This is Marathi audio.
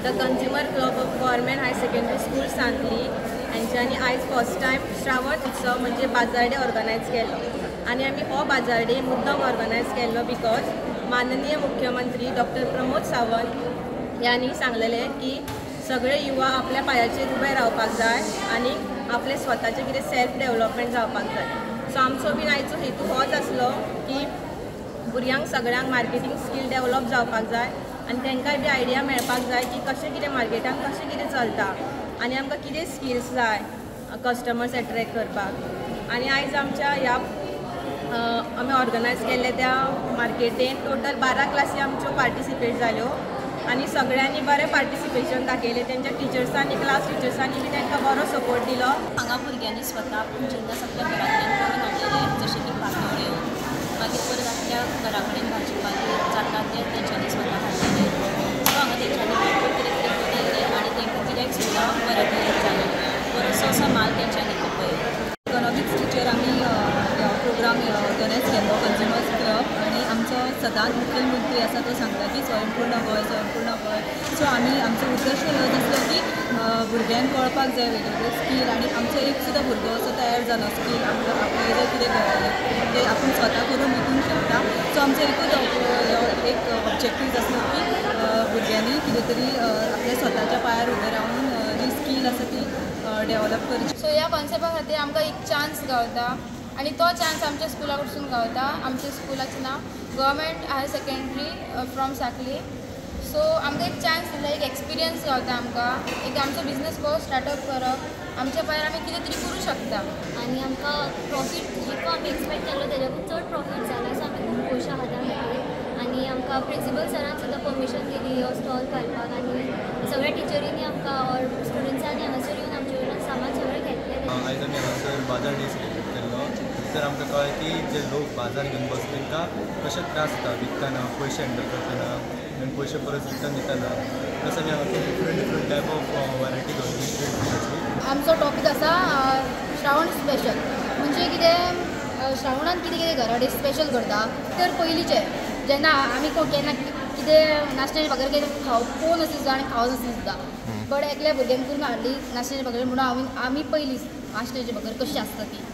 The consumer club of government higher secondary school Sangli यांच्यानी आयज फर्स्ट टायम श्रावण उत्सव म्हणजे बाजार डे ऑर्गनायज केलो आणि आम्ही हो बाजार डे मुद्दम ऑर्गनायज केलो बिकॉज माननीय मुख्यमंत्री डॉक्टर प्रमोद सावंत यांनी सांगलेले की सगळे युवा आपल्या पायाचेर उबे रावपाक जाय आणि आपले स्वताचे कितें सेल्फ डेव्हलपमेंट जावपाक जाय. सो आमचो बीन आयचो हेतू होच आसलो की भुरग्यांक सगळ्यांक मार्केटींग स्कील डेव्हलप जावपाक जाय आणि तांकांय बी आयडिया मेळपाक जाय की कशें कितें मार्केटान कशें कितें चलता आणि आमकां कितें स्किल्स जाय कस्टमर्स एट्रॅक्ट करपाक. आणि आयज आमच्या ह्या आमी ऑर्गनायज केल्ले त्या मार्केटीन टोटल 12 क्लासी आमच्यो पार्टिसिपेट जाल्यो आणि सगळ्यांनी बरें पार्टिसिपेशन दाखयलें. तेंच्या टिचर्सांनी क्लास टिचर्सांनी बी तांकां बरो सपोर्ट दिलो. हांगा भुरग्यांनी स्वता आपूण जिन्नस आपल्या घरांतल्यान करून हाडलेले जशें की पातोळ्यो मागीर परत आपल्या घरा कडेन भाजी पाले जाता ते तेंच्यांनी स्वता हाडलेले. सो हांगा तेंच्यांनी भरपूर कितें कितें बदललें आनी तांकां कित्याक सुद्दां बरें बरें जालें. बरोसो असो माल तेंच्यांनी पळयलो. इकॉनॉमिक्स टिचर आमी प्रोग्राम ऑर्गनायज केल्लो कंज्युमर्स क्लब आणि आमचो सदांच मुखेलमंत्री आसा तो सांगता की स्वयंपूर्ण गोंय स्वयंपूर्ण गोंय. सो आमी आमचो उद्देश होच आसलो की भुरग्यांक कळपाक जाय वेगवेगळे स्कील आणि आमचो एक सुद्दां भुरगो असो तयार जालो स्कील आपले जर कितें ते आपूण स्वता करून विकूंक शकता. सो आमचो एकूच एक ऑब्जेक्टीव आसलो की भुरग्यांनी कितें तरी आपल्या स्वताच्या पायार उबे रावन जी स्कील आसा ती डेव्हलप करची. सो ह्या कॉन्सेप्टा खातीर आमकां एक चान्स गावता आणि तो चान्स आमच्या स्कुला कडसून गावता. आमच्या स्कुलाचें नांव government higher secondary from Sangli. So आमकां एक चान्स दिला, एक एक्सपिरियन्स गावता आमकां, एक आमचो बिझनस कसो स्टार्टअप करप, आमच्या पायार आमी कितें तरी करूं शकता. आणि आमकां प्रॉफीट जितको आमी एक्सपेक्ट केल्लो तेज्याकून चड प्रॉफीट जाला. सो आमी खूब पयशे हातांत घेतले आनी आमकां प्रिंसिपल सरान सुद्दां परमिशन दिली हो स्टॉल घालपाक आनी सगळ्या टिचरींनी आमकां ऑर स्टुडंट्सांनी हांगासर येवन आमचे कडल्यान सामान सगळें घेतलें. आयज आमी हांगासर बाजार डे सेलिब्रेट केल्लो. तर आमकां कळ्ळें की जे लोक बाजार घेवन बसता तांकां कशे त्रास जाता विकतना, पयशे हँडल करतना आनी पयशे परत रिटर्न दितना. तसो आमी हांगासर डिफरंट टायप ऑफ वरायटी दवरली. आमचो टॉपीक आसा श्रावण स्पेशल. म्हणजे कितें श्रावणान कितें कितें घरा स्पेशल करता तर पयलींचे जेन्ना आमी केन्ना कितें नाशण्याचे भाकर कितें पोवन आसली सुद्दां आनी खावन आसली सुद्दां बट एकल्या भुरग्यांक करून हाडली नाशण्याची भाकर म्हणून आमी पयलीं नाशण्याची भाकर कशी आसता ती